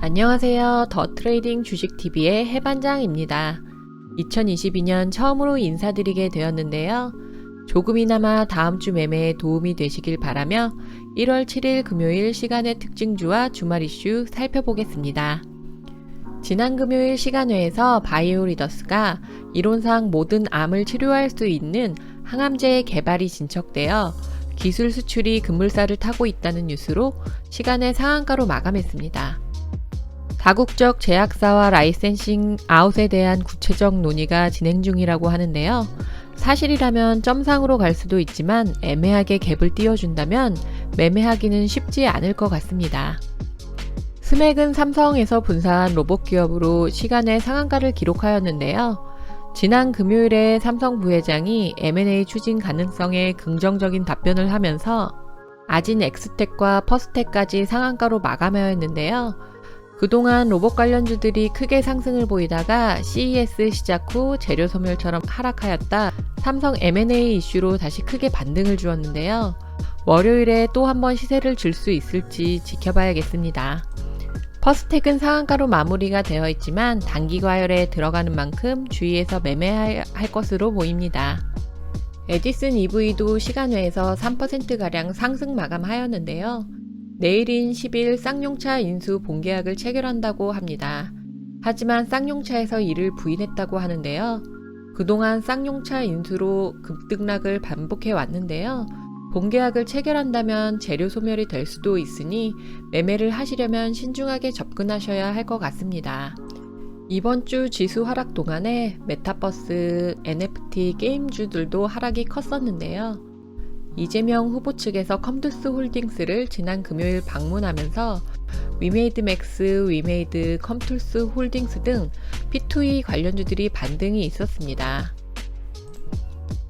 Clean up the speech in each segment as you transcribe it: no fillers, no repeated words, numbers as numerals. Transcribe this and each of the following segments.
안녕하세요. 더 트레이딩 주식TV의 해반장입니다. 2022년 처음으로 인사드리게 되었는데요. 조금이나마 다음 주 매매에 도움이 되시길 바라며 1월 7일 금요일 시간의 특징주와 주말 이슈 살펴보겠습니다. 지난 금요일 시간회에서 바이오리더스가 이론상 모든 암을 치료할 수 있는 항암제의 개발이 진척되어 기술 수출이 급물살을 타고 있다는 뉴스로 시간의 상한가로 마감했습니다. 다국적 제약사와 라이센싱 아웃에 대한 구체적 논의가 진행 중이라고 하는데요. 사실이라면 점상으로 갈 수도 있지만 애매하게 갭을 띄워준다면 매매하기는 쉽지 않을 것 같습니다. 스맥은 삼성에서 분사한 로봇 기업으로 시간의 상한가를 기록하였는데요. 지난 금요일에 삼성 부회장이 M&A 추진 가능성에 긍정적인 답변을 하면서 아진 엑스텍과 퍼스텍까지 상한가로 마감하였는데요. 그동안 로봇 관련주들이 크게 상승을 보이다가 CES 시작 후 재료 소멸처럼 하락하였다 삼성 M&A 이슈로 다시 크게 반등을 주었는데요. 월요일에 또 한 번 시세를 줄 수 있을지 지켜봐야겠습니다. 퍼스텍은 상한가로 마무리가 되어 있지만 단기 과열에 들어가는 만큼 주의해서 매매할 것으로 보입니다. 에디슨 EV도 시간외에서 3%가량 상승 마감하였는데요. 내일인 10일 쌍용차 인수 본계약을 체결한다고 합니다. 하지만 쌍용차에서 이를 부인했다고 하는데요. 그동안 쌍용차 인수로 급등락을 반복해 왔는데요. 본계약을 체결한다면 재료 소멸이 될 수도 있으니 매매를 하시려면 신중하게 접근하셔야 할 것 같습니다. 이번 주 지수 하락 동안에 메타버스, NFT 게임주들도 하락이 컸었는데요. 이재명 후보 측에서 컴투스 홀딩스를 지난 금요일 방문하면서 위메이드 맥스, 위메이드, 컴투스 홀딩스 등 P2E 관련주들이 반등이 있었습니다.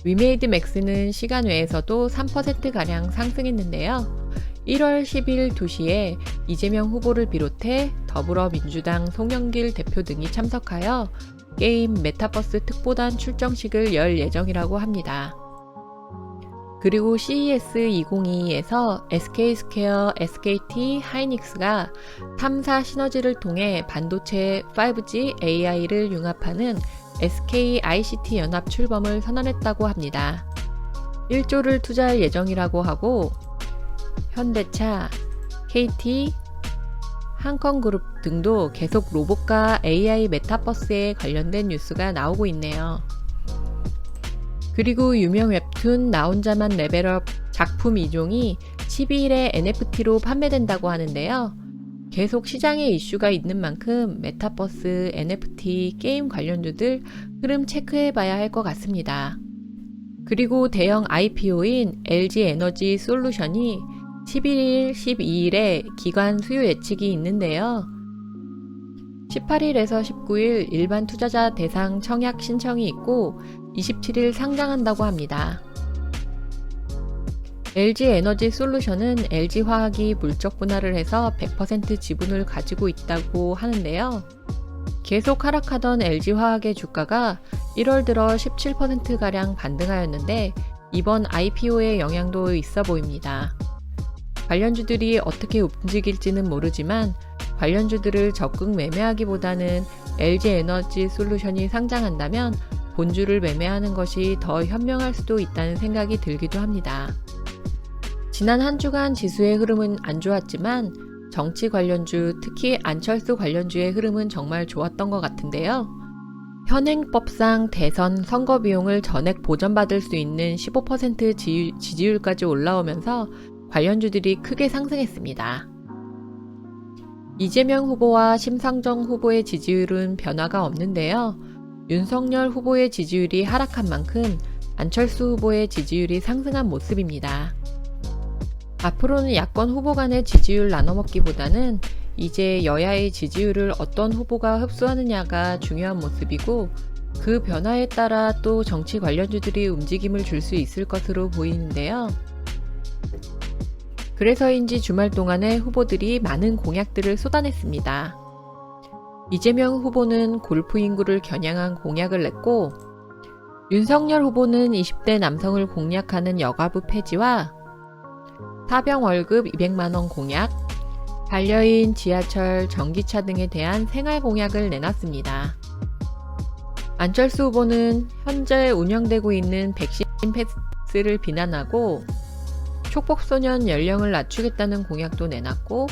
위메이드 맥스는 시간 외에서도 3%가량 상승했는데요. 1월 10일 2시에 이재명 후보를 비롯해 더불어민주당 송영길 대표 등이 참석하여 게임 메타버스 특보단 출정식을 열 예정이라고 합니다. 그리고 CES 2022에서 SK스퀘어, SKT, 하이닉스가 3사 시너지를 통해 반도체 5G AI를 융합하는 SK ICT 연합 출범을 선언했다고 합니다. 1조를 투자할 예정이라고 하고 현대차, KT, 한컨그룹 등도 계속 로봇과 AI 메타버스에 관련된 뉴스가 나오고 있네요. 그리고 유명 웹툰 나 혼자만 레벨업 작품 2종이 12일에 NFT로 판매된다고 하는데요. 계속 시장에 이슈가 있는 만큼 메타버스, NFT, 게임 관련주들 흐름 체크해봐야 할 것 같습니다. 그리고 대형 IPO인 LG에너지 솔루션이 11일, 12일에 기관 수요 예측이 있는데요. 18일에서 19일 일반 투자자 대상 청약 신청이 있고 27일 상장한다고 합니다. LG에너지 솔루션은 LG화학이 물적 분할을 해서 100% 지분을 가지고 있다고 하는데요. 계속 하락하던 LG화학의 주가가 1월 들어 17%가량 반등하였는데 이번 IPO의 영향도 있어 보입니다. 관련주들이 어떻게 움직일지는 모르지만 관련주들을 적극 매매하기보다는 LG에너지 솔루션이 상장한다면 본주를 매매하는 것이 더 현명할 수도 있다는 생각이 들기도 합니다. 지난 한 주간 지수의 흐름은 안 좋았지만 정치 관련주, 특히 안철수 관련주의 흐름은 정말 좋았던 것 같은데요. 현행법상 대선 선거 비용을 전액 보전받을 수 있는 15% 지지율까지 올라오면서 관련주들이 크게 상승했습니다. 이재명 후보와 심상정 후보의 지지율은 변화가 없는데요. 윤석열 후보의 지지율이 하락한 만큼 안철수 후보의 지지율이 상승한 모습입니다. 앞으로는 야권 후보 간의 지지율 나눠먹기보다는 이제 여야의 지지율을 어떤 후보가 흡수하느냐가 중요한 모습이고 그 변화에 따라 또 정치 관련주들이 움직임을 줄 수 있을 것으로 보이는데요. 그래서인지 주말 동안에 후보들이 많은 공약들을 쏟아냈습니다. 이재명 후보는 골프 인구를 겨냥한 공약을 냈고 윤석열 후보는 20대 남성을 공략하는 여가부 폐지와 사병 월급 200만원 공약, 반려인, 지하철, 전기차 등에 대한 생활 공약을 내놨습니다. 안철수 후보는 현재 운영되고 있는 백신 패스를 비난하고 촉법소년 연령을 낮추겠다는 공약도 내놨고,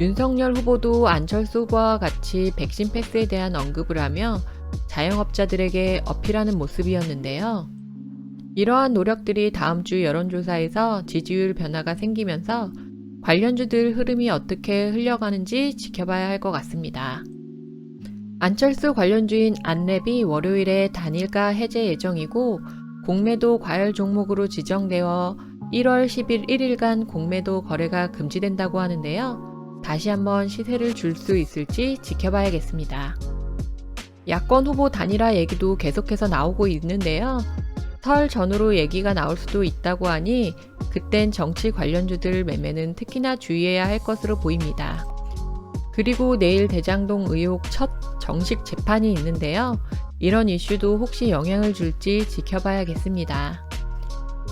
윤석열 후보도 안철수 후보와 같이 백신 패스에 대한 언급을 하며 자영업자들에게 어필하는 모습이었는데요. 이러한 노력들이 다음 주 여론조사에서 지지율 변화가 생기면서 관련주들 흐름이 어떻게 흘러가는지 지켜봐야 할 것 같습니다. 안철수 관련주인 안랩이 월요일에 단일가 해제 예정이고, 공매도 과열 종목으로 지정되어 1월 10일 1일간 공매도 거래가 금지된다고 하는데요. 다시 한번 시세를 줄 수 있을지 지켜봐야겠습니다. 야권 후보 단일화 얘기도 계속해서 나오고 있는데요. 설 전후로 얘기가 나올 수도 있다고 하니 그땐 정치 관련주들 매매는 특히나 주의해야 할 것으로 보입니다. 그리고 내일 대장동 의혹 첫 정식 재판이 있는데요. 이런 이슈도 혹시 영향을 줄지 지켜봐야겠습니다.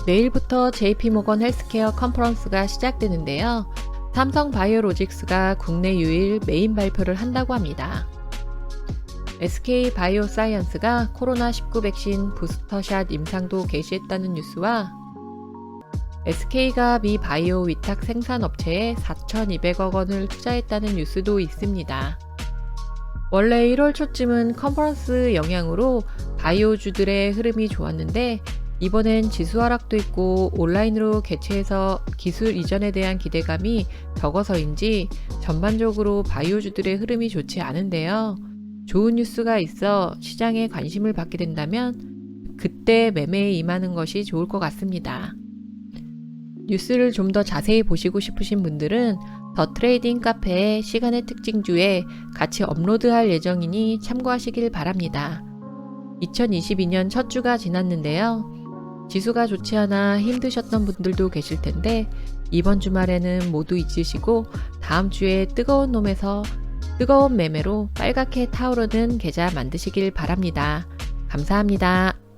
내일부터 JP모건 헬스케어 컨퍼런스가 시작되는데요. 삼성 바이오로직스가 국내 유일 메인 발표를 한다고 합니다. SK 바이오사이언스가 코로나19 백신 부스터샷 임상도 개시했다는 뉴스와 SK가 미 바이오 위탁 생산 업체에 4,200억 원을 투자했다는 뉴스도 있습니다. 원래 1월 초쯤은 컨퍼런스 영향으로 바이오주들의 흐름이 좋았는데 이번엔 지수 하락도 있고 온라인으로 개최해서 기술 이전에 대한 기대감이 적어서인지 전반적으로 바이오주들의 흐름이 좋지 않은데요. 좋은 뉴스가 있어 시장에 관심을 받게 된다면 그때 매매에 임하는 것이 좋을 것 같습니다. 뉴스를 좀 더 자세히 보시고 싶으신 분들은 더 트레이딩 카페의 시간의 특징주에 같이 업로드할 예정이니 참고하시길 바랍니다. 2022년 첫 주가 지났는데요. 지수가 좋지 않아 힘드셨던 분들도 계실 텐데 이번 주말에는 모두 잊으시고 다음 주에 뜨거운 매매로 빨갛게 타오르는 계좌 만드시길 바랍니다. 감사합니다.